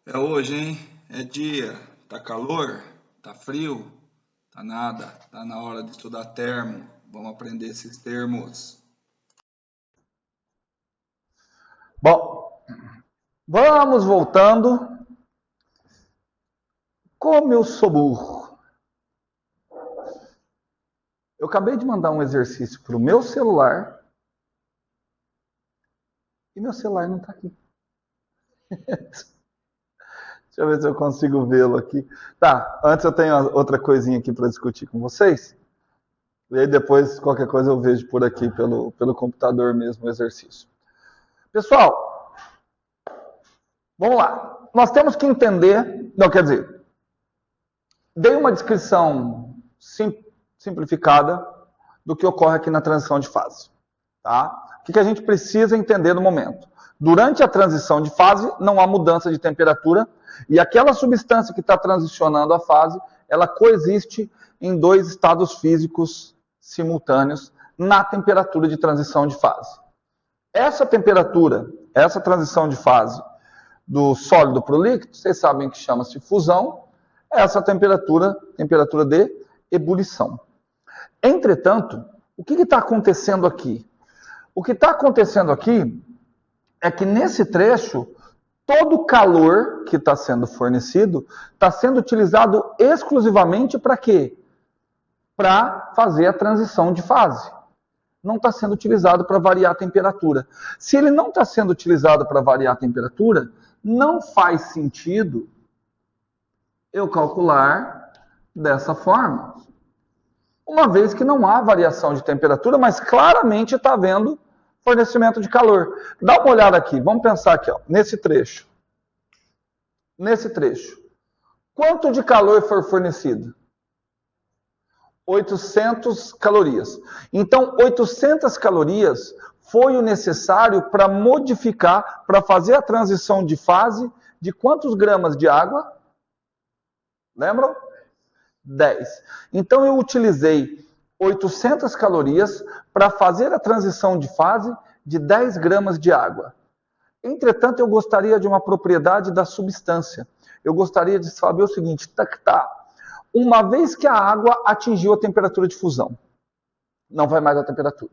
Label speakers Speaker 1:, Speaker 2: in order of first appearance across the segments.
Speaker 1: É hoje, hein? É dia. Tá calor? Tá frio? Tá nada. Tá na hora de estudar termo. Vamos aprender esses termos.
Speaker 2: Bom, vamos voltando. Como eu sou burro. Eu acabei de mandar um exercício para o meu celular e meu celular não está aqui. Deixa eu ver se eu consigo vê-lo aqui. Tá, antes eu tenho outra coisinha aqui para discutir com vocês. E aí depois, qualquer coisa, eu vejo por aqui pelo computador mesmo o exercício. Pessoal, vamos lá. Nós temos que entender... Não, quer dizer, dei uma descrição simplificada do que ocorre aqui na transição de fase. Tá? O que a gente precisa entender no momento? Durante a transição de fase, não há mudança de temperatura e aquela substância que está transicionando a fase, ela coexiste em dois estados físicos simultâneos na temperatura de transição de fase. Essa temperatura, essa transição de fase do sólido para o líquido, vocês sabem que chama-se fusão, é essa temperatura de ebulição. Entretanto, o que está acontecendo aqui? O que está acontecendo aqui é que nesse trecho, todo o calor que está sendo fornecido está sendo utilizado exclusivamente para quê? Para fazer a transição de fase. Não está sendo utilizado para variar a temperatura. Se ele não está sendo utilizado para variar a temperatura, não faz sentido eu calcular dessa forma. Uma vez que não há variação de temperatura, mas claramente está havendo fornecimento de calor. Dá uma olhada aqui, vamos pensar aqui, ó, nesse trecho. Nesse trecho. Quanto de calor foi fornecido? 800 calorias. Então, 800 calorias foi o necessário para modificar, para fazer a transição de fase de quantos gramas de água? Lembram? 10. Então, eu utilizei 800 calorias para fazer a transição de fase de 10 gramas de água. Entretanto, eu gostaria de uma propriedade da substância. Eu gostaria de saber o seguinte, uma vez que a água atingiu a temperatura de fusão, não vai mais a temperatura,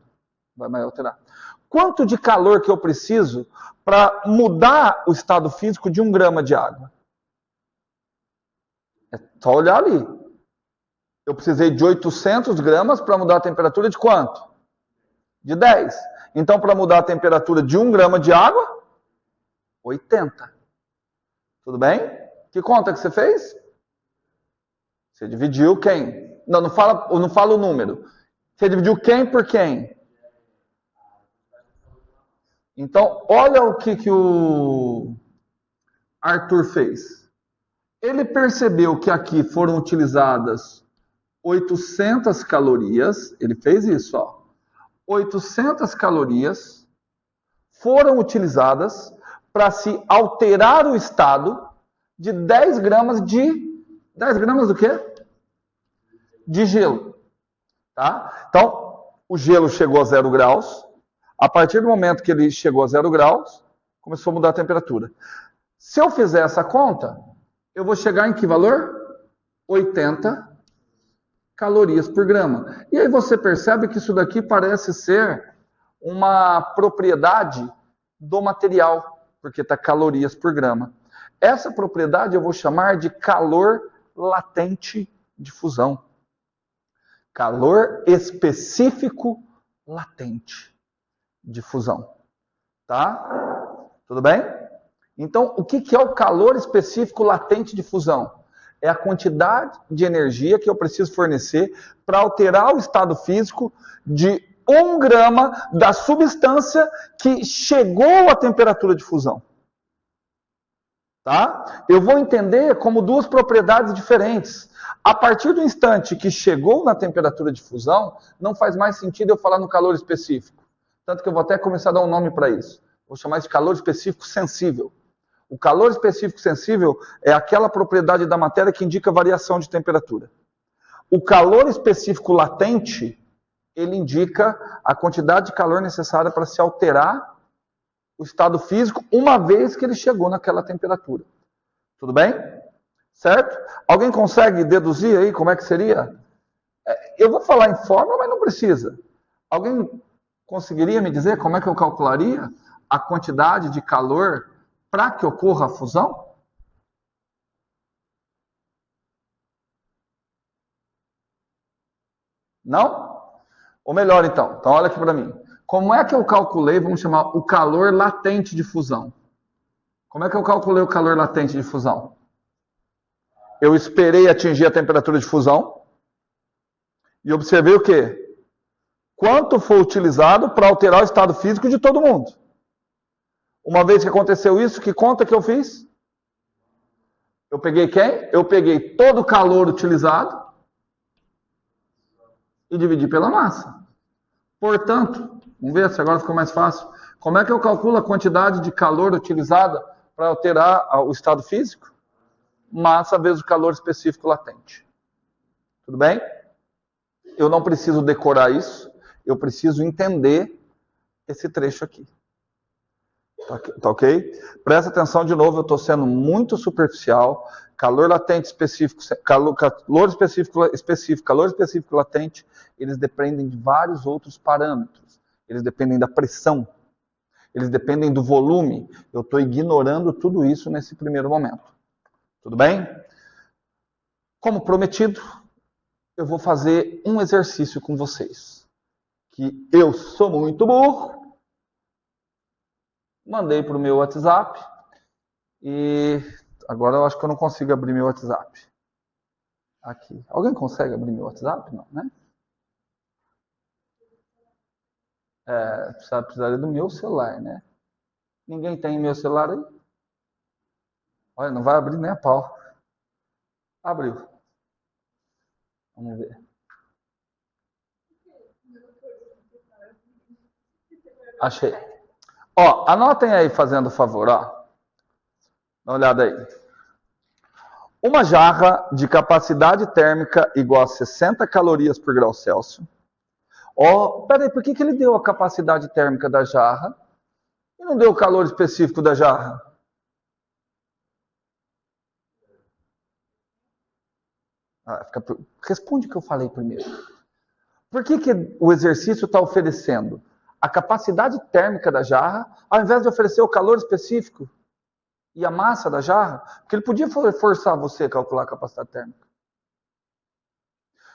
Speaker 2: vai mais alterar. Quanto de calor que eu preciso para mudar o estado físico de 1 grama de água? É só olhar ali. Eu precisei de 800 gramas para mudar a temperatura de quanto? De 10. Então, para mudar a temperatura de 1 grama de água, 80. Tudo bem? Que conta que você fez? Você dividiu quem? Não fala o número. Você dividiu quem por quem? Então, olha o que o Arthur fez. Ele percebeu que aqui foram utilizadas 800 calorias. Ele fez isso, ó. 800 calorias foram utilizadas para se alterar o estado de 10 gramas de... 10 gramas do quê? De gelo. Tá? Então, o gelo chegou a 0 graus. A partir do momento que ele chegou a 0 graus, começou a mudar a temperatura. Se eu fizer essa conta, eu vou chegar em que valor? 80 calorias por grama. E aí você percebe que isso daqui parece ser uma propriedade do material, porque está calorias por grama. Essa propriedade eu vou chamar de calor latente de fusão. Calor específico latente de fusão. Tá? Tudo bem? Então, o que é o calor específico latente de fusão? É a quantidade de energia que eu preciso fornecer para alterar o estado físico de 1 grama da substância que chegou à temperatura de fusão. Tá? Eu vou entender como duas propriedades diferentes. A partir do instante que chegou na temperatura de fusão, não faz mais sentido eu falar no calor específico. Tanto que eu vou até começar a dar um nome para isso. Vou chamar isso de calor específico sensível. O calor específico sensível é aquela propriedade da matéria que indica variação de temperatura. O calor específico latente, ele indica a quantidade de calor necessária para se alterar o estado físico, uma vez que ele chegou naquela temperatura. Tudo bem? Certo? Alguém consegue deduzir aí como é que seria? Eu vou falar em fórmula, mas não precisa. Alguém conseguiria me dizer como é que eu calcularia a quantidade de calor para que ocorra a fusão? Não? Ou melhor, então olha aqui para mim. Como é que eu calculei, vamos chamar, o calor latente de fusão? Como é que eu calculei o calor latente de fusão? Eu esperei atingir a temperatura de fusão e observei o quê? Quanto foi utilizado para alterar o estado físico de todo mundo. Uma vez que aconteceu isso, que conta que eu fiz? Eu peguei quem? Eu peguei todo o calor utilizado e dividi pela massa. Portanto, vamos ver se agora ficou mais fácil. Como é que eu calculo a quantidade de calor utilizada para alterar o estado físico? Massa vezes o calor específico latente. Tudo bem? Eu não preciso decorar isso, eu preciso entender esse trecho aqui. Tá ok? Presta atenção de novo, eu estou sendo muito superficial. Calor latente específico, calor específico latente, eles dependem de vários outros parâmetros. Eles dependem da pressão, eles dependem do volume. Eu estou ignorando tudo isso nesse primeiro momento. Tudo bem? Como prometido, eu vou fazer um exercício com vocês. Que eu sou muito burro. Mandei para o meu WhatsApp e agora eu acho que eu não consigo abrir meu WhatsApp. Aqui. Alguém consegue abrir meu WhatsApp? Não, né? Precisaria do meu celular, né? Ninguém tem meu celular aí? Olha, não vai abrir nem a pau. Abriu. Vamos ver. Achei. Ó, anotem aí fazendo favor, ó. Dá uma olhada aí. Uma jarra de capacidade térmica igual a 60 calorias por grau Celsius. Ó, peraí, por que ele deu a capacidade térmica da jarra e não deu o calor específico da jarra? Responde o que eu falei primeiro. Por que o exercício está oferecendo a capacidade térmica da jarra, ao invés de oferecer o calor específico e a massa da jarra? Porque ele podia forçar você a calcular a capacidade térmica.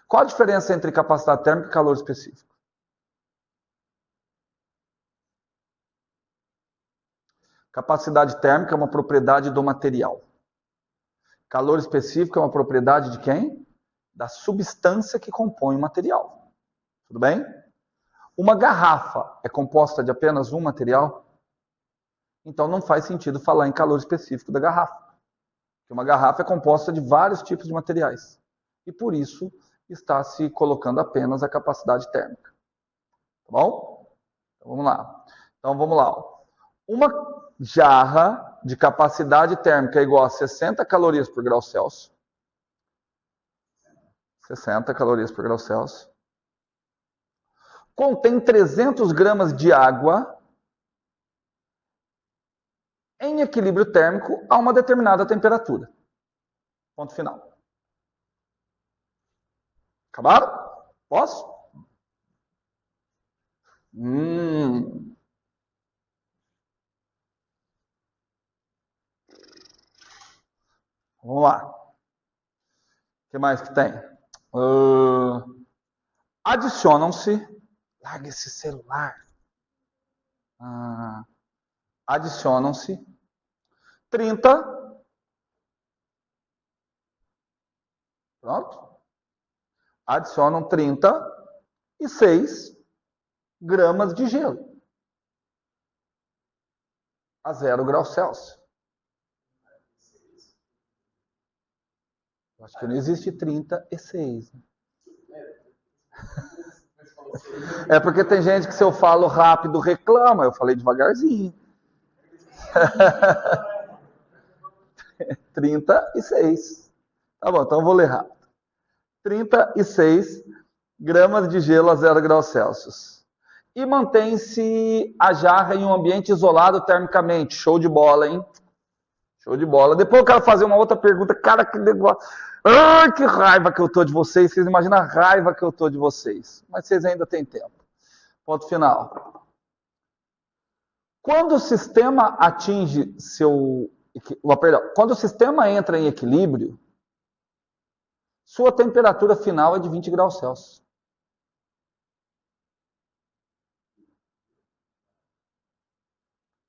Speaker 2: Qual a diferença entre capacidade térmica e calor específico? Capacidade térmica é uma propriedade do material. Calor específico é uma propriedade de quem? Da substância que compõe o material. Tudo bem? Uma garrafa é composta de apenas um material? Então não faz sentido falar em calor específico da garrafa. Porque uma garrafa é composta de vários tipos de materiais. E por isso está se colocando apenas a capacidade térmica. Tá bom? Então vamos lá. Uma jarra de capacidade térmica igual a 60 calorias por grau Celsius. 60 calorias por grau Celsius. Contém 300 gramas de água em equilíbrio térmico a uma determinada temperatura. Ponto final. Acabaram? Posso? Vamos lá. O que mais que tem? Adicionam-se. Larga esse celular. Adicionam-se 30. Pronto. Adicionam 36 gramas de gelo a 0 graus Celsius. Acho que não existe 36. É porque tem gente que se eu falo rápido reclama. Eu falei devagarzinho. 36. Tá bom, então eu vou ler rápido. 36 gramas de gelo a 0 graus Celsius. E mantém-se a jarra em um ambiente isolado termicamente. Show de bola, hein? Show de bola. Depois eu quero fazer uma outra pergunta. Cara, que negócio. Ai, que raiva que eu tô de vocês. Vocês imaginam a raiva que eu tô de vocês. Mas vocês ainda têm tempo. Ponto final. Quando o sistema atinge seu... Perdão. Quando o sistema entra em equilíbrio, sua temperatura final é de 20 graus Celsius.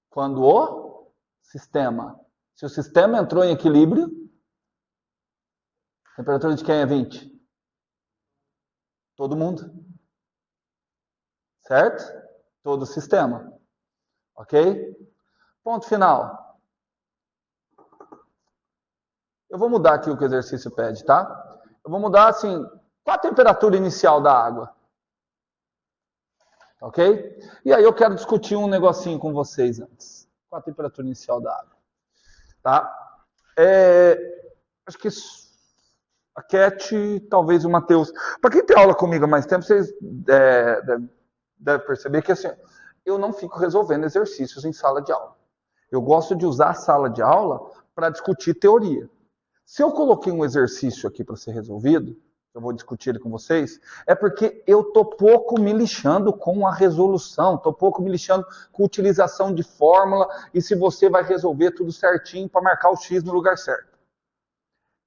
Speaker 2: Quando o sistema... Se o sistema entrou em equilíbrio, a temperatura de quem é 20? Todo mundo. Certo? Todo o sistema. Ok? Ponto final. Eu vou mudar aqui o que o exercício pede, tá? Eu vou mudar assim, qual a temperatura inicial da água? Ok? E aí eu quero discutir um negocinho com vocês antes. Qual a temperatura inicial da água? Tá? Acho que a Cat, talvez o Matheus. Para quem tem aula comigo há mais tempo, vocês devem perceber que assim, eu não fico resolvendo exercícios em sala de aula. Eu gosto de usar a sala de aula para discutir teoria. Se eu coloquei um exercício aqui para ser resolvido, eu vou discutir ele com vocês, é porque eu estou pouco me lixando com a resolução, estou pouco me lixando com a utilização de fórmula e se você vai resolver tudo certinho para marcar o X no lugar certo.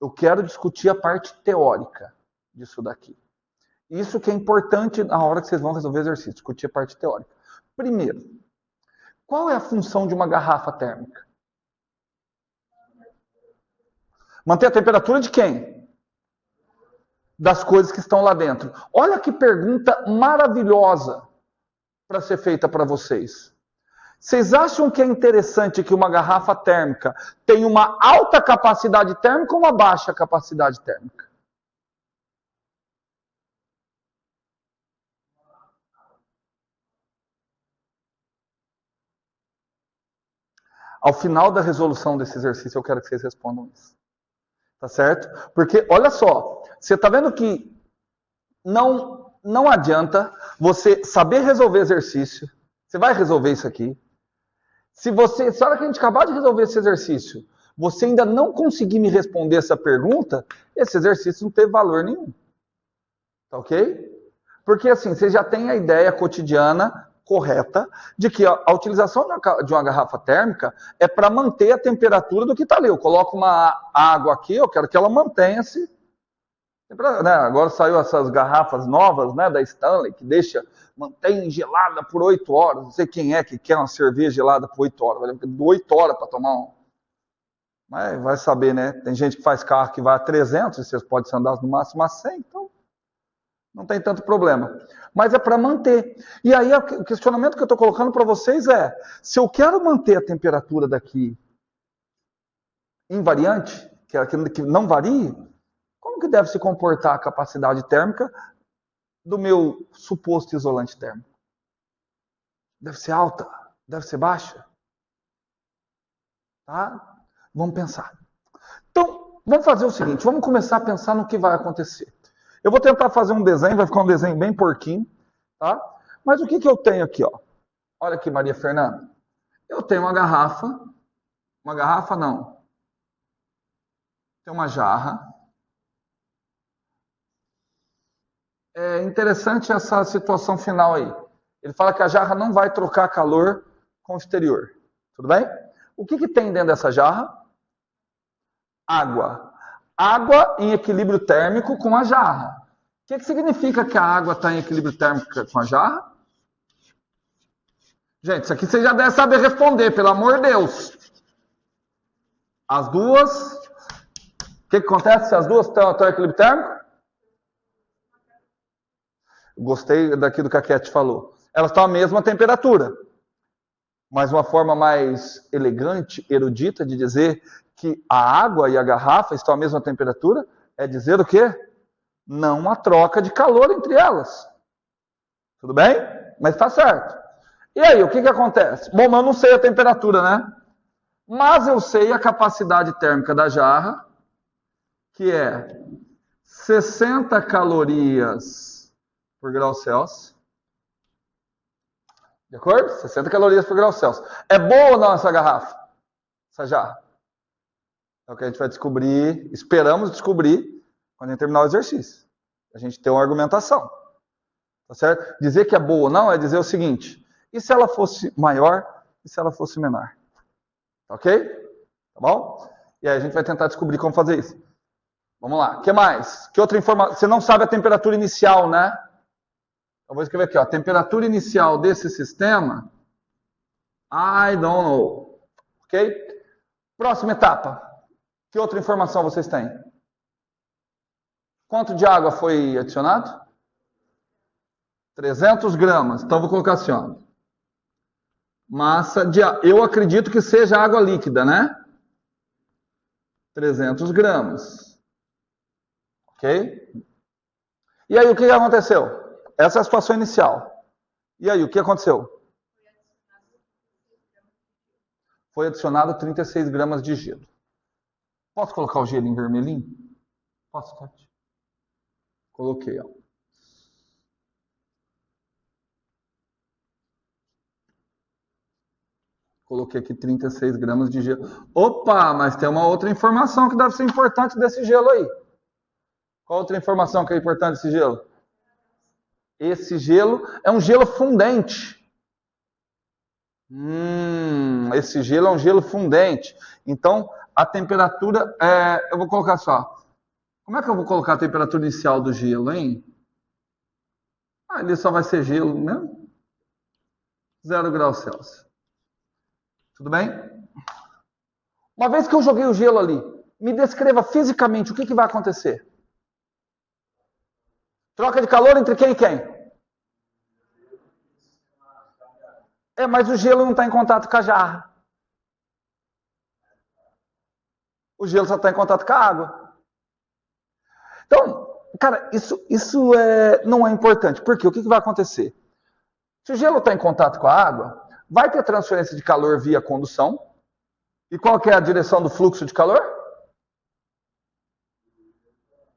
Speaker 2: Eu quero discutir a parte teórica disso daqui. Isso que é importante na hora que vocês vão resolver o exercício, discutir a parte teórica. Primeiro, qual é a função de uma garrafa térmica? Manter a temperatura de quem? Das coisas que estão lá dentro. Olha que pergunta maravilhosa para ser feita para vocês. Vocês acham que é interessante que uma garrafa térmica tenha uma alta capacidade térmica ou uma baixa capacidade térmica? Ao final da resolução desse exercício, eu quero que vocês respondam isso. Tá certo? Porque, olha só, você tá vendo que não adianta você saber resolver exercício. Você vai resolver isso aqui. Se a hora que a gente acabar de resolver esse exercício, você ainda não conseguir me responder essa pergunta, esse exercício não teve valor nenhum. Tá ok? Porque assim, você já tem a ideia cotidiana correta de que a utilização de uma garrafa térmica é para manter a temperatura do que está ali. Eu coloco uma água aqui, eu quero que ela mantenha-se. Né, agora saiu essas garrafas novas, né, da Stanley, que mantém gelada por 8 horas. Não sei quem é que quer uma cerveja gelada por 8 horas. Vai levar 8 horas para tomar um. Mas vai saber, né? Tem gente que faz carro que vai a 300, e vocês podem andar no máximo a 100, então não tem tanto problema. Mas é para manter. E aí o questionamento que eu estou colocando para vocês é, se eu quero manter a temperatura daqui invariante, que não varie, como que deve se comportar a capacidade térmica do meu suposto isolante térmico? Deve ser alta? Deve ser baixa? Tá? Vamos pensar. Então, vamos fazer o seguinte, vamos começar a pensar no que vai acontecer. Eu vou tentar fazer um desenho, vai ficar um desenho bem porquinho, tá? Mas o que eu tenho aqui, ó? Olha aqui, Maria Fernanda. Eu tenho uma garrafa não. Tem uma jarra. É interessante essa situação final aí. Ele fala que a jarra não vai trocar calor com o exterior. Tudo bem? O que tem dentro dessa jarra? Água. Água em equilíbrio térmico com a jarra. O que significa que a água está em equilíbrio térmico com a jarra? Gente, isso aqui você já deve saber responder, pelo amor de Deus. As duas... O que acontece se as duas estão em equilíbrio térmico? Gostei daquilo que a Cat falou. Elas estão à mesma temperatura. Mas uma forma mais elegante, erudita de dizer que a água e a garrafa estão à mesma temperatura é dizer o quê? Não há troca de calor entre elas. Tudo bem? Mas está certo. E aí, o que acontece? Bom, eu não sei a temperatura, né? Mas eu sei a capacidade térmica da jarra, que é 60 calorias por grau Celsius. De acordo? 60 calorias por grau Celsius. É boa ou não essa garrafa? Essa jarra? É o que a gente vai descobrir, esperamos descobrir, quando a gente terminar o exercício. A gente tem uma argumentação. Tá certo? Dizer que é boa ou não é dizer o seguinte: e se ela fosse maior e se ela fosse menor? Tá ok? Tá bom? E aí a gente vai tentar descobrir como fazer isso. Vamos lá. O que mais? Que outra informação? Você não sabe a temperatura inicial, né? Eu vou escrever aqui, ó. Temperatura inicial desse sistema, I don't know. Ok? Próxima etapa. Que outra informação vocês têm? Quanto de água foi adicionado? 300 gramas. Então, vou colocar assim, ó. Massa de... Eu acredito que seja água líquida, né? 300 gramas. Ok? E aí, o que aconteceu? Essa é a situação inicial. E aí, o que aconteceu? Foi adicionado 36 gramas de gelo. Posso colocar o gelo em vermelhinho? Posso, Tati? Coloquei, ó. Coloquei aqui 36 gramas de gelo. Opa, mas tem uma outra informação que deve ser importante desse gelo aí. Qual outra informação que é importante desse gelo? Esse gelo é um gelo fundente. Esse gelo é um gelo fundente. Então, a temperatura... eu vou colocar só. Como é que eu vou colocar a temperatura inicial do gelo, hein? Ele só vai ser gelo mesmo. 0 graus Celsius. Tudo bem? Uma vez que eu joguei o gelo ali, me descreva fisicamente o que vai acontecer. Troca de calor entre quem e quem? Mas o gelo não está em contato com a jarra. O gelo só está em contato com a água. Então, cara, isso não é importante. Por quê? O que vai acontecer? Se o gelo está em contato com a água, vai ter transferência de calor via condução. E qual que é a direção do fluxo de calor?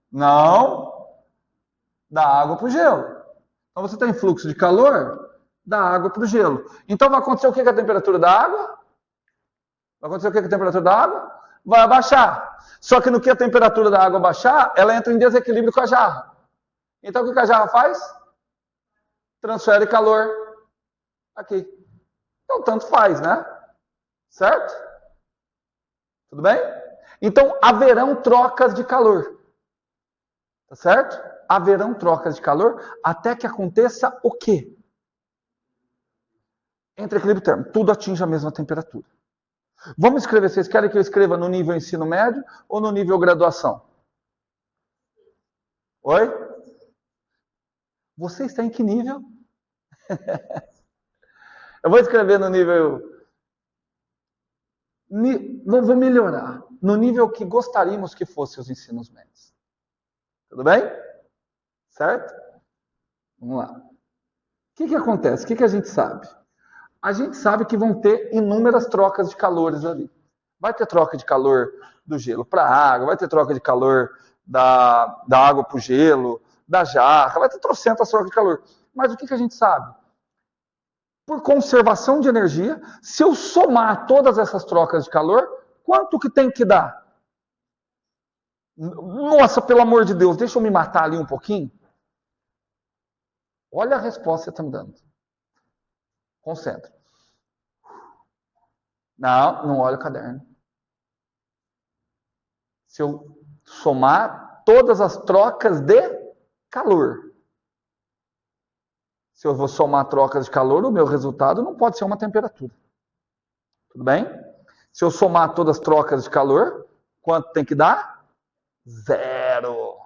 Speaker 2: Não. Da água para o gelo. Então você tem fluxo de calor da água para o gelo. Então vai acontecer o que com a temperatura da água? Vai acontecer o que com a temperatura da água? Vai abaixar. Só que no que a temperatura da água baixar, ela entra em desequilíbrio com a jarra. Então o que a jarra faz? Transfere calor aqui. Então tanto faz, né? Certo? Tudo bem? Então haverão trocas de calor. Tá certo? Haverão trocas de calor até que aconteça o quê? Entre equilíbrio térmico. Tudo atinge a mesma temperatura. Vamos escrever. Vocês querem que eu escreva no nível ensino médio ou no nível graduação? Oi? Você está em que nível? Eu vou escrever no nível... Vou melhorar. No nível que gostaríamos que fosse os ensinos médios. Tudo bem? Certo? Vamos lá. O que acontece? O que a gente sabe? A gente sabe que vão ter inúmeras trocas de calores ali. Vai ter troca de calor do gelo para a água, vai ter troca de calor da água para o gelo, da jarra, vai ter trocentas trocas de calor. Mas o que a gente sabe? Por conservação de energia, se eu somar todas essas trocas de calor, quanto que tem que dar? Nossa, pelo amor de Deus, deixa eu me matar ali um pouquinho. Olha a resposta que você está me dando. Concentra. Não olha o caderno. Se eu somar todas as trocas de calor. Se eu vou somar trocas de calor, o meu resultado não pode ser uma temperatura. Tudo bem? Se eu somar todas as trocas de calor, quanto tem que dar? 0.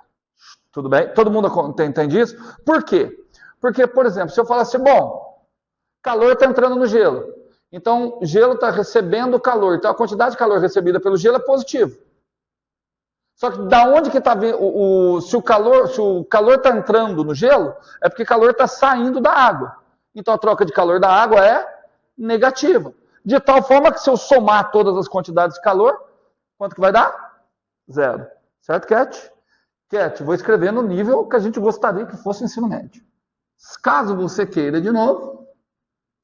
Speaker 2: Tudo bem? Todo mundo entende isso? Por quê? Porque, por exemplo, se eu falar assim, bom, calor está entrando no gelo. Então, o gelo está recebendo calor. Então, a quantidade de calor recebida pelo gelo é positiva. Só que da onde que está vindo? Se o calor está entrando no gelo, é porque o calor está saindo da água. Então, a troca de calor da água é negativa. De tal forma que se eu somar todas as quantidades de calor, quanto que vai dar? 0. Certo, Cat? Cat, vou escrever no nível que a gente gostaria que fosse o ensino médio. Caso você queira de novo,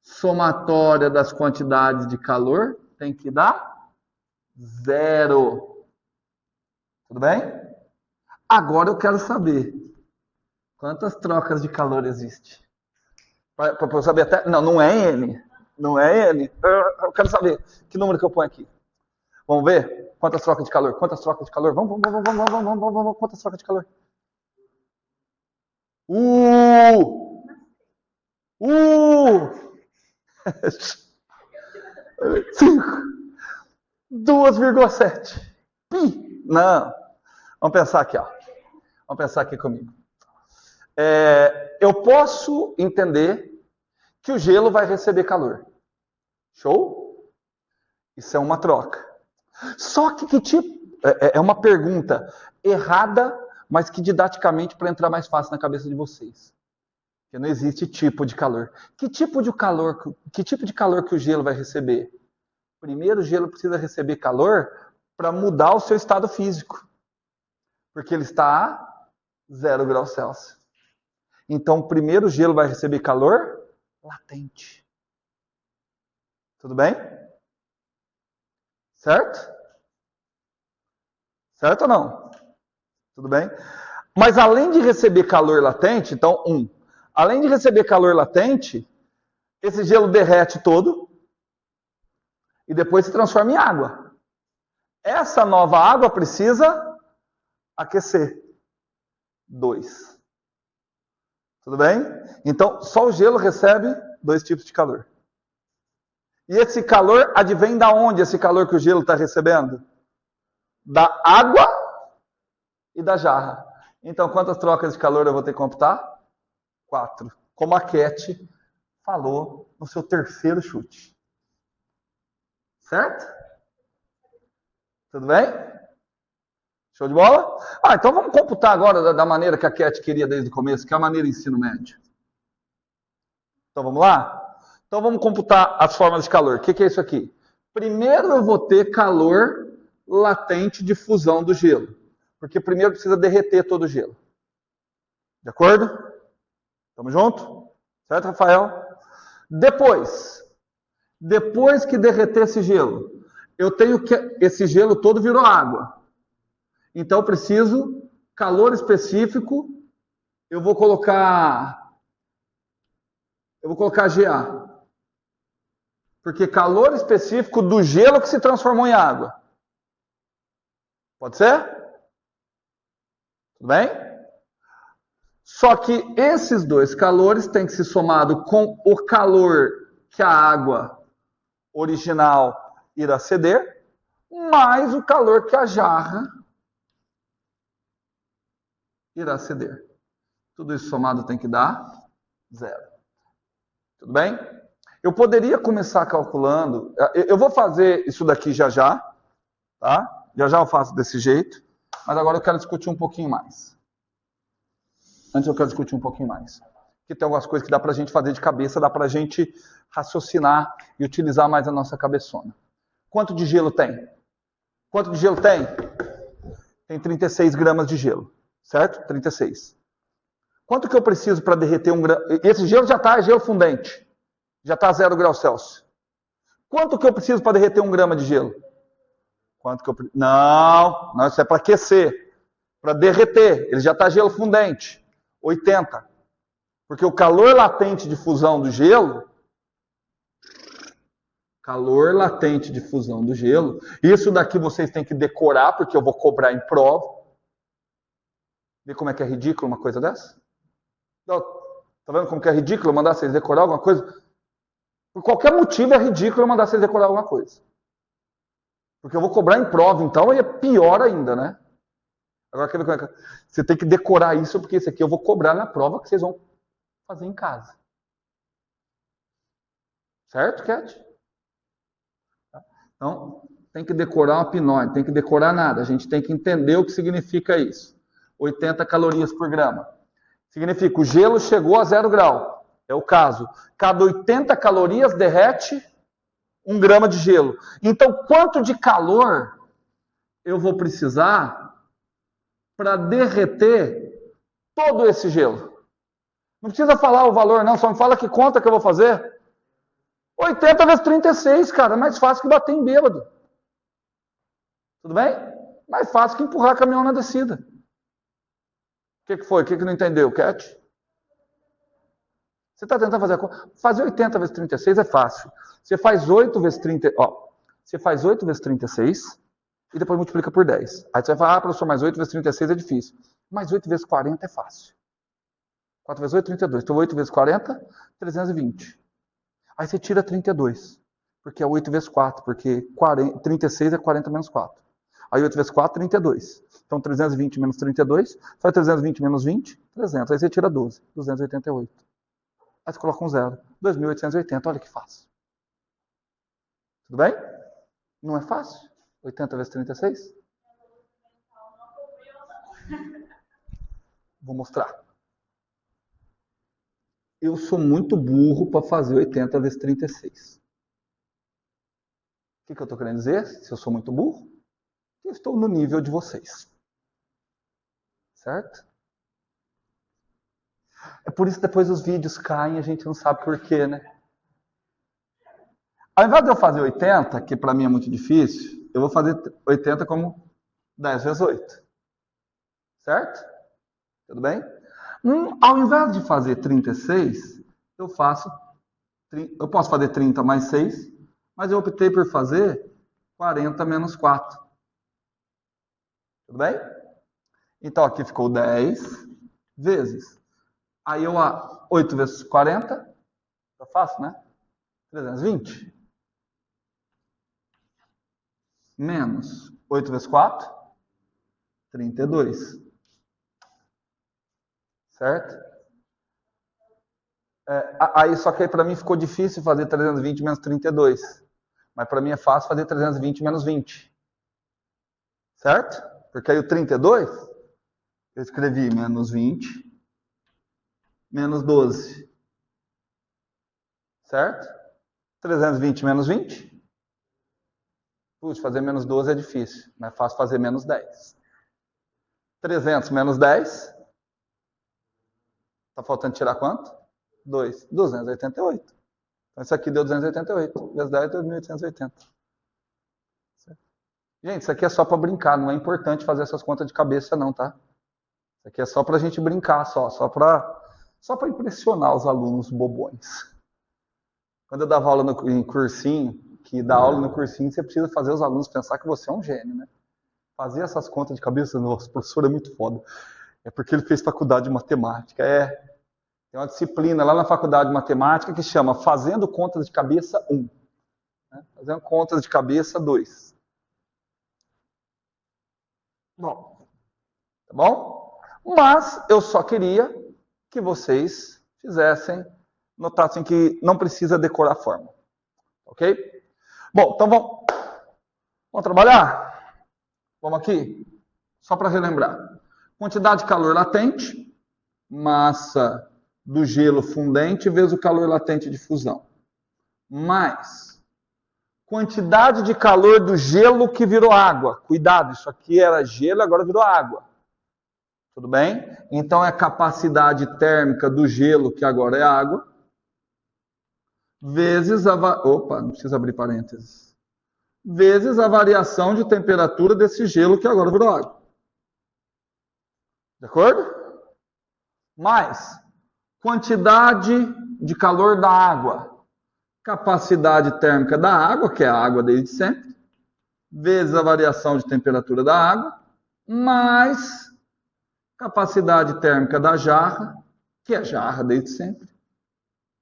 Speaker 2: somatória das quantidades de calor tem que dar 0. Tudo bem? Agora eu quero saber quantas trocas de calor existem. Para eu saber até... Não é N. Não é N. Eu quero saber que número que eu ponho aqui. Vamos ver? Quantas trocas de calor? Quantas trocas de calor? Vamos. Quantas trocas de calor? 5. 2,7. Pi. Não. Vamos pensar aqui, ó. Vamos pensar aqui comigo. Eu posso entender que o gelo vai receber calor. Show? Isso é uma troca. Só que tipo... É uma pergunta errada, mas que didaticamente para entrar mais fácil na cabeça de vocês. Porque não existe tipo de calor. Que tipo de calor que o gelo vai receber? Primeiro, o gelo precisa receber calor para mudar o seu estado físico. Porque ele está a 0 graus Celsius. Então, primeiro o gelo vai receber calor latente. Tudo bem? Certo? Certo ou não? Tudo bem? Mas além de receber calor latente, então, além de receber calor latente, esse gelo derrete todo e depois se transforma em água. Essa nova água precisa aquecer. 2. Tudo bem? Então, só o gelo recebe 2 tipos de calor. E esse calor advém da onde? Esse calor que o gelo está recebendo? Da água e da jarra. Então, quantas trocas de calor eu vou ter que computar? 4. Como a Cat falou no seu terceiro chute. Certo? Tudo bem? Show de bola? Então vamos computar agora da maneira que a Cat queria desde o começo, que é a maneira ensino médio. Então vamos lá? Então vamos computar as formas de calor. O que é isso aqui? Primeiro eu vou ter calor latente de fusão do gelo. Porque primeiro precisa derreter todo o gelo. De acordo? Tamo junto? Certo, Rafael? Depois que derreter esse gelo, eu tenho que... Esse gelo todo virou água. Então eu preciso calor específico. Eu vou colocar GA. Porque calor específico do gelo que se transformou em água. Pode ser? Tudo bem? Só que esses 2 calores têm que ser somados com o calor que a água original irá ceder, mais o calor que a jarra irá ceder. Tudo isso somado tem que dar 0. Tudo bem? Eu poderia começar calculando... Eu vou fazer isso daqui já, tá? Já eu faço desse jeito, mas agora eu quero discutir um pouquinho mais. Antes eu quero discutir um pouquinho mais. Porque tem algumas coisas que dá pra gente fazer de cabeça, dá pra gente raciocinar e utilizar mais a nossa cabeçona. Quanto de gelo tem? Quanto de gelo tem? Tem 36 gramas de gelo, certo? 36. Quanto que eu preciso para derreter 1 grama? Esse gelo já está gelo fundente. Já está a 0 graus Celsius. Quanto que eu preciso para derreter 1 grama de gelo? Quanto que eu... Não, isso é para aquecer. Para derreter. Ele já está gelo fundente. 80. Porque o calor latente de fusão do gelo... Calor latente de fusão do gelo. Isso daqui vocês têm que decorar, porque eu vou cobrar em prova. Vê como é que é ridículo uma coisa dessa? Tá vendo como que é ridículo mandar vocês decorar alguma coisa? Por qualquer motivo é ridículo eu mandar vocês decorar alguma coisa. Porque eu vou cobrar em prova, então, e é pior ainda, né? Agora, quer ver como é que... Você tem que decorar isso, porque isso aqui eu vou cobrar na prova que vocês vão fazer em casa. Certo, Cat? Então, tem que decorar uma pinóide, tem que decorar nada. A gente tem que entender o que significa isso. 80 calorias por grama. Significa, o gelo chegou a 0 grau. É o caso. Cada 80 calorias derrete 1 grama de gelo. Então, quanto de calor eu vou precisar para derreter todo esse gelo? Não precisa falar o valor, não. Só me fala que conta que eu vou fazer. 80 vezes 36, cara. É mais fácil que bater em bêbado. Tudo bem? Mais fácil que empurrar caminhão na descida. O que foi? O que não entendeu, Cat? Você está tentando fazer a conta. Fazer 80 vezes 36 é fácil. Você faz 8 vezes 30. Ó, você faz 8 vezes 36 e depois multiplica por 10. Aí você vai falar, professor, mas 8 vezes 36 é difícil. Mas 8 vezes 40 é fácil. 4 vezes 8, 32. Então 8 vezes 40, 320. Aí você tira 32. Porque é 8 vezes 4. Porque 36 é 40 menos 4. Aí 8 vezes 4, 32. Então 320 menos 32, faz 320 menos 20, 300. Aí você tira 12, 288. Aí você coloca um zero, 2.880. Olha que fácil. Tudo bem? Não é fácil? 80 vezes 36? Vou mostrar. Eu sou muito burro para fazer 80 vezes 36. O que eu estou querendo dizer? Se eu sou muito burro, eu estou no nível de vocês. Certo? É por isso que depois os vídeos caem e a gente não sabe por quê, né? Ao invés de eu fazer 80, que para mim é muito difícil, eu vou fazer 80 como 10 vezes 8. Certo? Tudo bem? Ao invés de fazer 36, eu posso fazer 30 mais 6, mas eu optei por fazer 40 menos 4. Tudo bem? Então aqui ficou 10 vezes. Aí 8 vezes 40, tá fácil, né? 320. Menos 8 vezes 4, 32. Certo? Aí só que aí para mim ficou difícil fazer 320 menos 32. Mas para mim é fácil fazer 320 menos 20. Certo? Porque aí o 32, eu escrevi menos 20, menos 12. Certo? 320 menos 20. Puxa, fazer menos 12 é difícil. Mas é fácil fazer menos 10. 300 menos 10. Tá faltando tirar quanto? 2. 288. Então isso aqui deu 288. Vezes 10, 2.880. Gente, isso aqui é só para brincar. Não é importante fazer essas contas de cabeça não, tá? Isso aqui é só para a gente brincar, só para impressionar os alunos bobões. Quando eu dava aula em cursinho, que dá aula no cursinho, você precisa fazer os alunos pensar que você é um gênio, né? Fazer essas contas de cabeça, nossa, o professor é muito foda. É porque ele fez faculdade de matemática. Tem uma disciplina lá na faculdade de matemática que chama Fazendo Contas de Cabeça 1. Né? Fazendo Contas de Cabeça 2. Bom, tá bom? Mas eu só queria que vocês notassem que não precisa decorar a fórmula. Ok? Bom, então vamos trabalhar? Vamos aqui? Só para relembrar. Quantidade de calor latente, massa do gelo fundente vezes o calor latente de fusão. Mais quantidade de calor do gelo que virou água. Cuidado, isso aqui era gelo, agora virou água. Tudo bem? Então é a capacidade térmica do gelo, que agora é água, vezes não precisa abrir parênteses. Vezes a variação de temperatura desse gelo que agora virou água. De acordo? Mais quantidade de calor da água. Capacidade térmica da água, que é a água desde sempre, vezes a variação de temperatura da água, mais capacidade térmica da jarra, que é jarra desde sempre,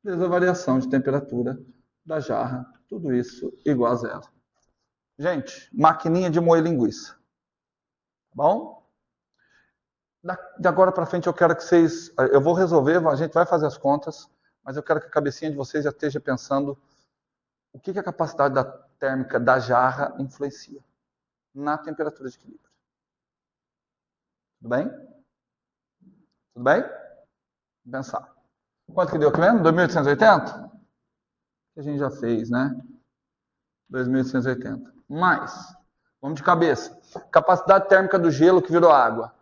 Speaker 2: vezes a variação de temperatura da jarra. Tudo isso igual a zero. Gente, maquininha de moer linguiça. Tá bom? De agora para frente eu quero que vocês... Eu vou resolver, a gente vai fazer as contas, mas eu quero que a cabecinha de vocês já esteja pensando o que a capacidade térmica da jarra influencia na temperatura de equilíbrio. Tudo bem? Tudo bem? Vamos pensar. Quanto que deu aqui mesmo? 2.880? Que a gente já fez, né? 2.880. Mais. Vamos de cabeça. Capacidade térmica do gelo que virou água.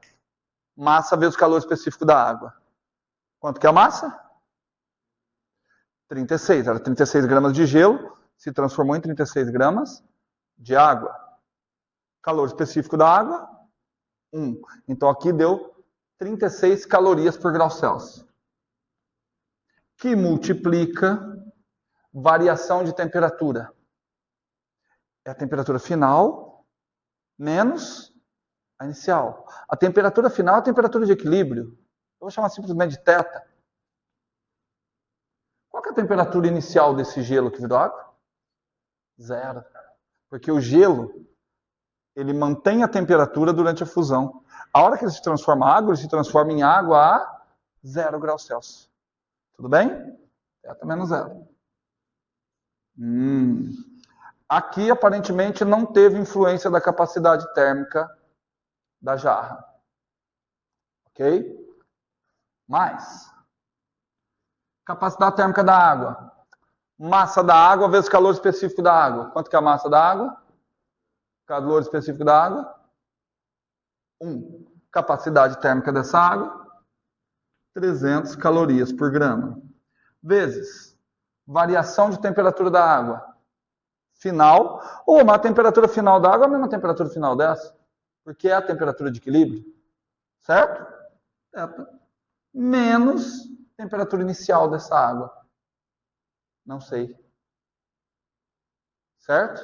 Speaker 2: Massa vezes o calor específico da água. Quanto que é a massa? 36. Era 36 gramas de gelo, se transformou em 36 gramas de água. Calor específico da água, 1. Então aqui deu 36 calorias por grau Celsius. Que multiplica variação de temperatura. É a temperatura final menos a inicial. A temperatura final é a temperatura de equilíbrio. Eu vou chamar simplesmente de θ. Qual que é a temperatura inicial desse gelo que virou água? 0. Porque o gelo, ele mantém a temperatura durante a fusão. A hora que ele se transforma em água, ele se transforma em água a 0 graus Celsius. Tudo bem? Θ menos 0. Aqui, aparentemente, não teve influência da capacidade térmica da jarra. Ok? Mais. Capacidade térmica da água. Massa da água vezes calor específico da água. Quanto que é a massa da água? Calor específico da água? 1. Capacidade térmica dessa água? 300 calorias por grama. Vezes variação de temperatura da água final, ou a temperatura final da água é a mesma temperatura final dessa, porque é a temperatura de equilíbrio, certo? Menos temperatura inicial dessa água. Não sei. Certo?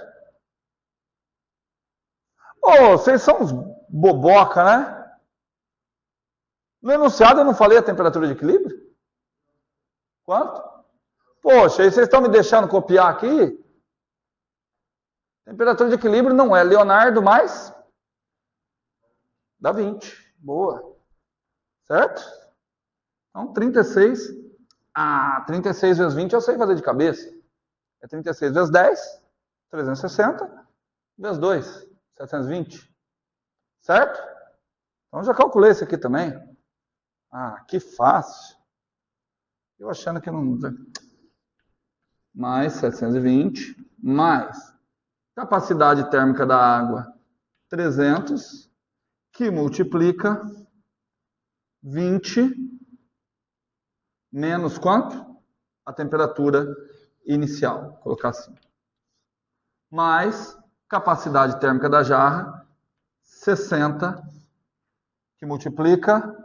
Speaker 2: Vocês são uns boboca, né? No enunciado eu não falei a temperatura de equilíbrio? Quanto? Poxa, aí vocês estão me deixando copiar aqui? Temperatura de equilíbrio não é Leonardo mais dá 20. Boa. Certo? Então, 36. 36 vezes 20 eu sei fazer de cabeça. É 36 vezes 10, 360, vezes 2, 720. Certo? Então, já calculei isso aqui também. Que fácil. Eu achando que não... Mais 720, mais capacidade térmica da água, 300, que multiplica 20 menos quanto? A temperatura inicial, vou colocar assim. Mais capacidade térmica da jarra, 60, que multiplica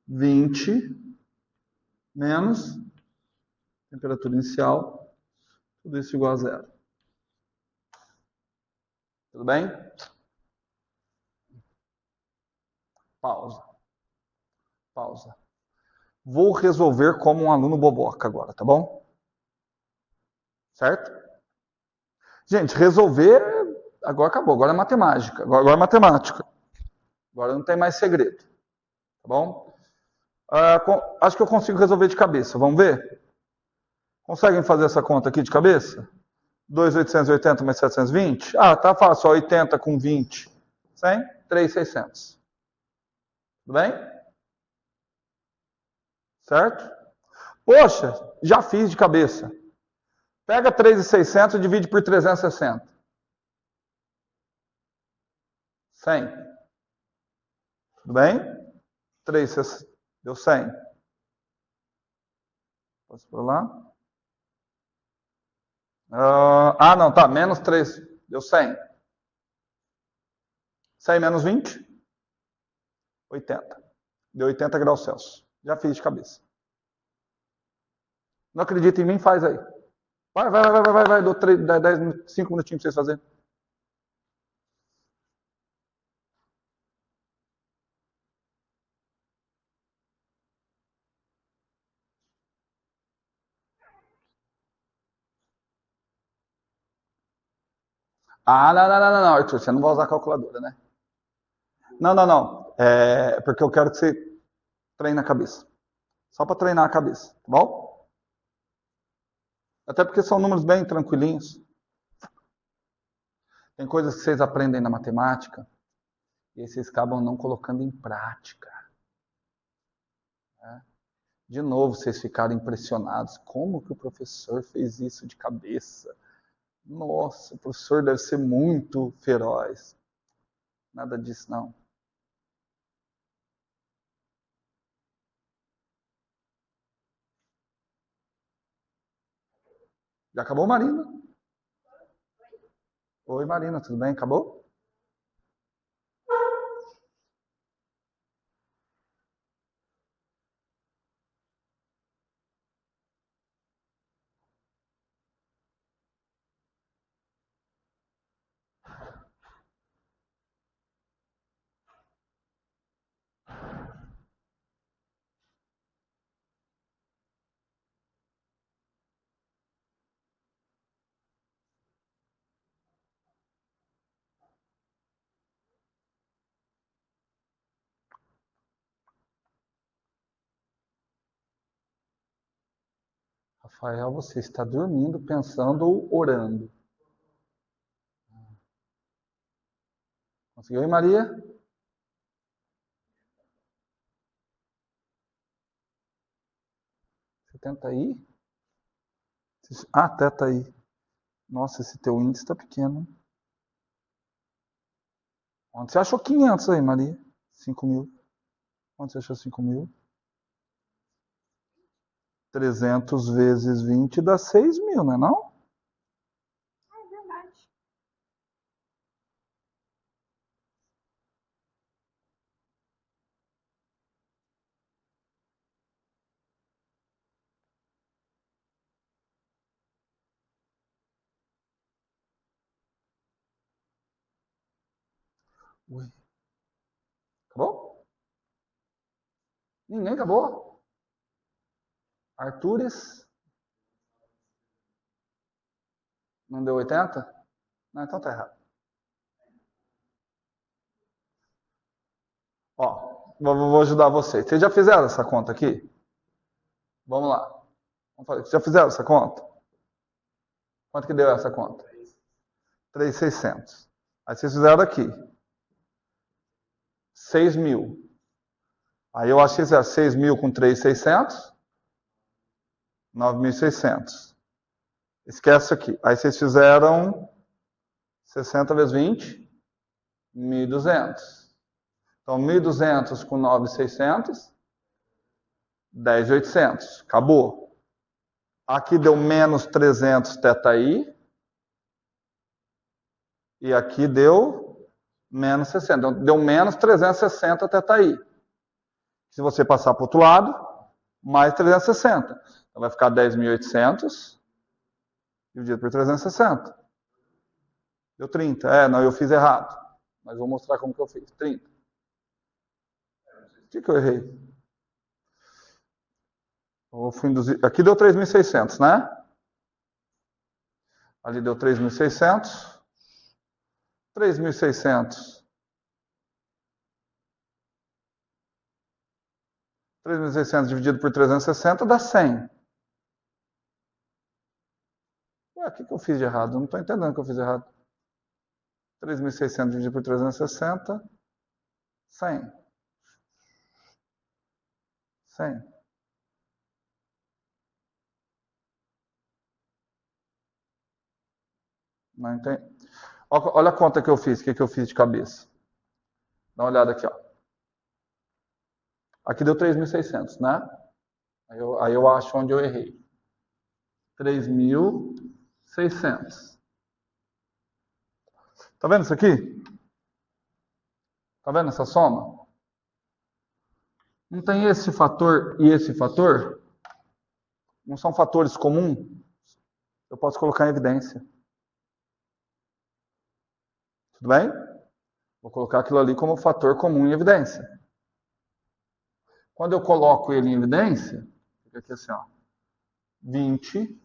Speaker 2: 20 menos temperatura inicial, tudo isso igual a 0. Tudo bem? Pausa. Pausa. Vou resolver como um aluno boboca agora, tá bom? Certo? Gente, resolver agora acabou, agora é matemática. Agora é matemática. Agora não tem mais segredo. Tá bom? Acho que eu consigo resolver de cabeça. Vamos ver? Conseguem fazer essa conta aqui de cabeça? 2.880 mais 720? Tá fácil. 80 com 20. 100? 3.600. Tudo bem? Certo? Poxa, já fiz de cabeça. Pega 3.600 e divide por 360. 100. Tudo bem? 3, deu 100. Posso por lá? Não, tá. Menos 3, deu 100. 100 menos 20? 80. Deu 80 graus Celsius. Já fiz de cabeça. Não acredita em mim? Faz aí. Vai. Dou 5 minutinhos pra vocês fazerem. Não, Arthur, você não vai usar a calculadora, né? Não. É porque eu quero que você treine a cabeça. Só para treinar a cabeça, tá bom? Até porque são números bem tranquilinhos. Tem coisas que vocês aprendem na matemática e aí vocês acabam não colocando em prática. Né? De novo, vocês ficaram impressionados. Como que o professor fez isso de cabeça? Nossa, o professor deve ser muito feroz. Nada disso, não. Já acabou, Marina? Oi, Marina, tudo bem? Acabou? Rafael, você está dormindo, pensando ou orando? Conseguiu, hein, Maria? 70 aí? Ah, até tá aí. Nossa, esse teu índice está pequeno, hein? Onde você achou 500 aí, Maria? 5.000. Onde você achou 5.000? 300 vezes 20 dá 6.000, não é não?
Speaker 3: É verdade.
Speaker 2: Ui. Acabou? Ninguém acabou? Artures? Não deu 80? Não, então tá errado. Ó, vou ajudar vocês. Vocês já fizeram essa conta aqui? Vamos lá. Vamos fazer. Vocês já fizeram essa conta? Quanto que deu essa conta? 3.600. Aí vocês fizeram aqui. 6.000. Aí eu achei que fizeram 6.000 com 3.600. 9.600. Esquece aqui. Aí vocês fizeram 60 vezes 20, 1.200. Então, 1.200 com 9.600, 10.800. Acabou. Aqui deu menos 300 θi. E aqui deu menos 60. Então, deu menos 360 θi. Se você passar para o outro lado, mais 360. Então, vai ficar 10.800 dividido por 360. Deu 30. É, não, eu fiz errado. Mas vou mostrar como que eu fiz. 30. O que eu errei? Eu fui induzir. Aqui deu 3.600, né? Ali deu 3.600. 3.600. 3.600 dividido por 360 dá 100. Ué, o que eu fiz de errado? Eu não estou entendendo o que eu fiz de errado. 3.600 dividido por 360, 100. 100. Não entendi. Olha a conta que eu fiz. O que eu fiz de cabeça? Dá uma olhada aqui, ó. Aqui deu 3.600, né? Aí eu acho onde eu errei. 3.600. Tá vendo isso aqui? Tá vendo essa soma? Não tem esse fator e esse fator? Não são fatores comuns? Eu posso colocar em evidência. Tudo bem? Vou colocar aquilo ali como fator comum em evidência. Quando eu coloco ele em evidência, fica aqui assim, ó. 20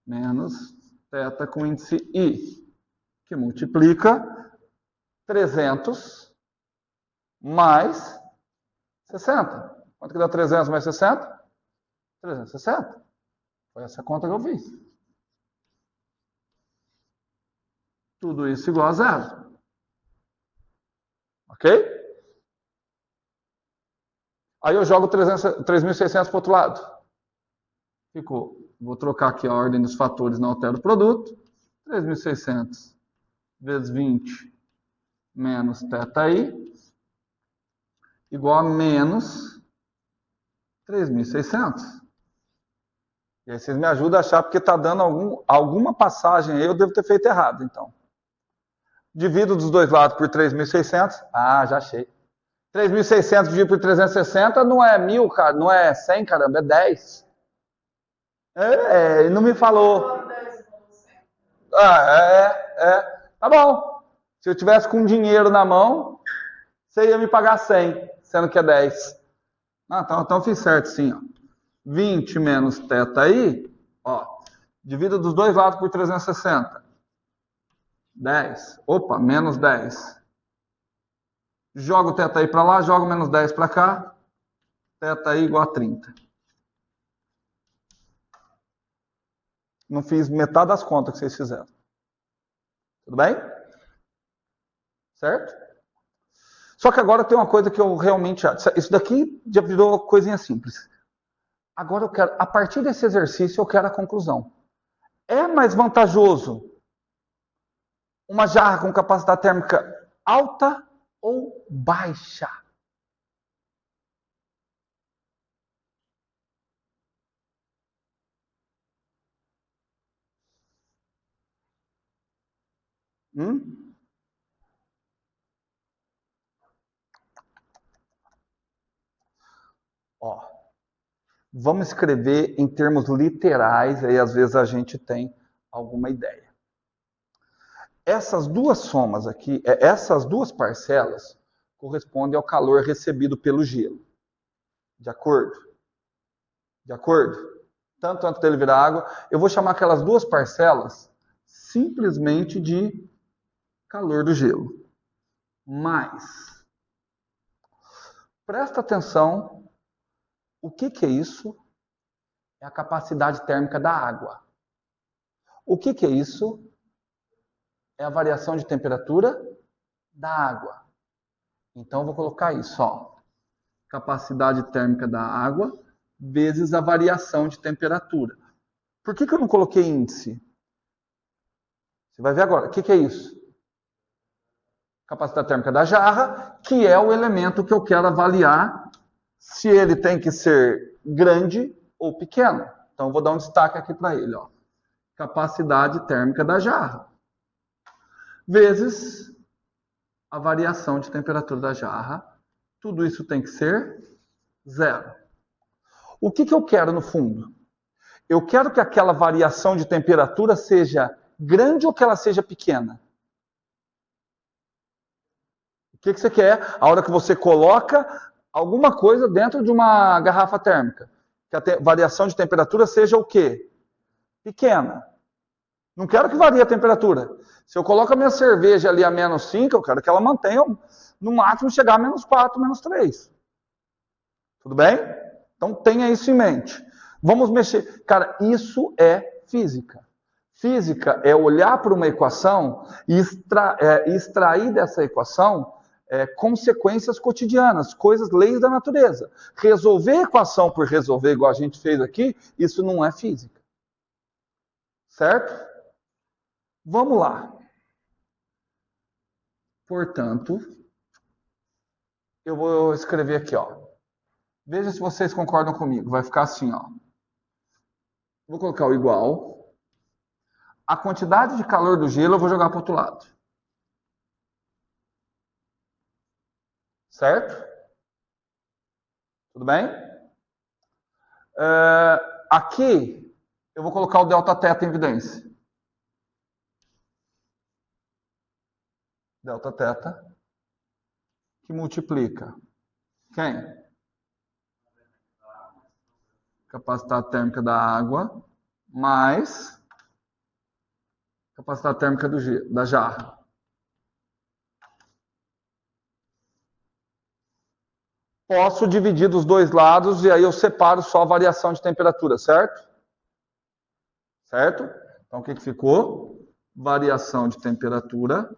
Speaker 2: menos θ com índice I, que multiplica 300 mais 60. Quanto que dá 300 mais 60? 360. Foi essa conta que eu fiz. Tudo isso igual a zero. Ok? Aí eu jogo 3.600 para o outro lado. Ficou. Vou trocar aqui a ordem dos fatores, não altero o produto. 3.600 vezes 20 menos θi igual a menos 3.600. E aí vocês me ajudam a achar, porque está dando alguma passagem aí, eu devo ter feito errado, então. Divido dos dois lados por 3.600. Ah, já achei. 3.600 dividido por 360 não é 1.000, cara, não é 100, caramba, é 10. Ele não me falou. Tá bom. Se eu tivesse com dinheiro na mão, você ia me pagar 100, sendo que é 10. Então eu fiz certo, sim. Ó. 20 menos θ aí, ó, divida dos dois lados por 360. 10. Opa, menos 10. Joga o θ aí para lá, joga o menos 10 para cá. θ aí igual a 30. Não fiz metade das contas que vocês fizeram. Tudo bem? Certo? Só que agora tem uma coisa que eu realmente... Isso daqui já virou coisinha simples. Agora eu quero, a partir desse exercício, eu quero a conclusão. É mais vantajoso uma jarra com capacidade térmica alta ou baixa? Ó, vamos escrever em termos literais, aí às vezes a gente tem alguma ideia. Essas duas somas aqui, essas duas parcelas, correspondem ao calor recebido pelo gelo. De acordo? De acordo? Tanto antes dele virar água, eu vou chamar aquelas duas parcelas simplesmente de calor do gelo. Mas, presta atenção, o que é isso? É a capacidade térmica da água. O que é isso? É a variação de temperatura da água. Então, eu vou colocar isso, ó. Capacidade térmica da água vezes a variação de temperatura. Por que eu não coloquei índice? Você vai ver agora. O que é isso? Capacidade térmica da jarra, que é o elemento que eu quero avaliar se ele tem que ser grande ou pequeno. Então, eu vou dar um destaque aqui para ele. Ó. Capacidade térmica da jarra. Vezes a variação de temperatura da jarra. Tudo isso tem que ser 0. O que eu quero no fundo? Eu quero que aquela variação de temperatura seja grande ou que ela seja pequena? O que você quer? A hora que você coloca alguma coisa dentro de uma garrafa térmica. Que a variação de temperatura seja o quê? Pequena. Não quero que varie a temperatura. Se eu coloco a minha cerveja ali a menos 5, eu quero que ela mantenha, no máximo, chegar a menos 4, menos 3. Tudo bem? Então tenha isso em mente. Vamos mexer. Cara, isso é física. Física é olhar para uma equação e extrair dessa equação consequências cotidianas, leis da natureza. Resolver equação por resolver, igual a gente fez aqui, isso não é física. Certo? Vamos lá. Portanto, eu vou escrever aqui, ó. Veja se vocês concordam comigo. Vai ficar assim, ó. Vou colocar o igual. A quantidade de calor do gelo eu vou jogar para o outro lado. Certo? Tudo bem? Aqui, eu vou colocar o Δθ em evidência. Δθ, que multiplica quem? Capacidade térmica da água, mais capacidade térmica da jarra. Posso dividir dos dois lados e aí eu separo só a variação de temperatura, certo? Certo? Então o que ficou? Variação de temperatura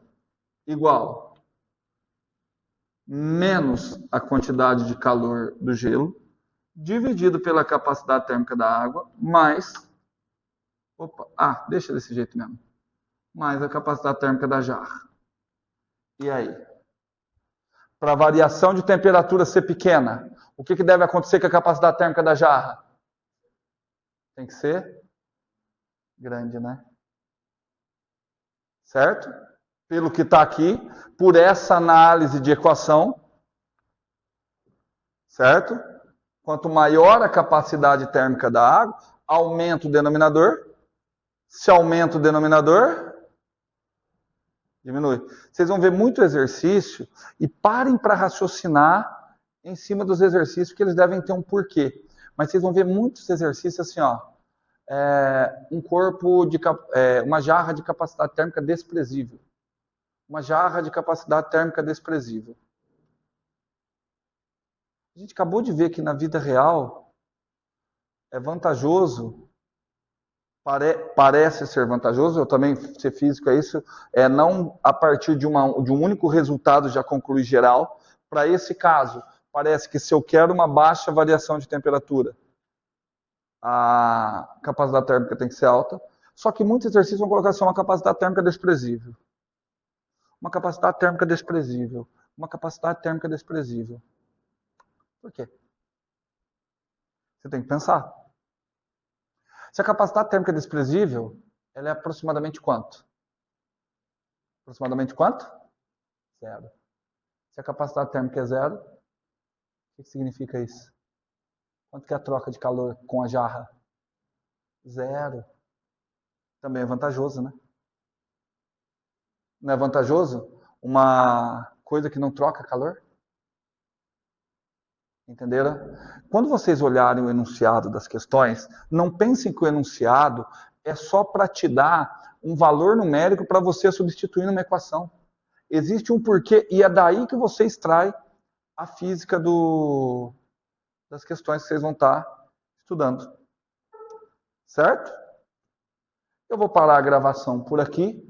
Speaker 2: igual menos a quantidade de calor do gelo dividido pela capacidade térmica da água mais deixa desse jeito mesmo. Mais a capacidade térmica da jarra. E aí? Para a variação de temperatura ser pequena, o que deve acontecer com a capacidade térmica da jarra? tem que ser grande, né? Certo? Pelo que está aqui, por essa análise de equação, certo? Quanto maior a capacidade térmica da água, aumenta o denominador. Se aumenta o denominador, diminui. Vocês vão ver muito exercício e parem para raciocinar em cima dos exercícios, que eles devem ter um porquê. Mas vocês vão ver muitos exercícios assim, ó. Um corpo de uma jarra de capacidade térmica desprezível. Uma jarra de capacidade térmica desprezível. A gente acabou de ver que na vida real é vantajoso, parece ser vantajoso, eu também ser físico é isso, não a partir de um único resultado já concluir geral. Para esse caso, parece que se eu quero uma baixa variação de temperatura, a capacidade térmica tem que ser alta, só que muitos exercícios vão colocar assim, uma capacidade térmica desprezível. Uma capacidade térmica desprezível. Uma capacidade térmica desprezível. Por quê? Você tem que pensar. Se a capacidade térmica é desprezível, ela é aproximadamente quanto? Aproximadamente quanto? Zero. Se a capacidade térmica é zero, o que significa isso? Quanto que é a troca de calor com a jarra? Zero. Também é vantajoso, né? Não é vantajoso uma coisa que não troca calor? Entenderam? Quando vocês olharem o enunciado das questões, não pensem que o enunciado é só para te dar um valor numérico para você substituir numa equação. Existe um porquê e é daí que você extrai a física das questões que vocês vão estar estudando. Certo? Eu vou parar a gravação por aqui.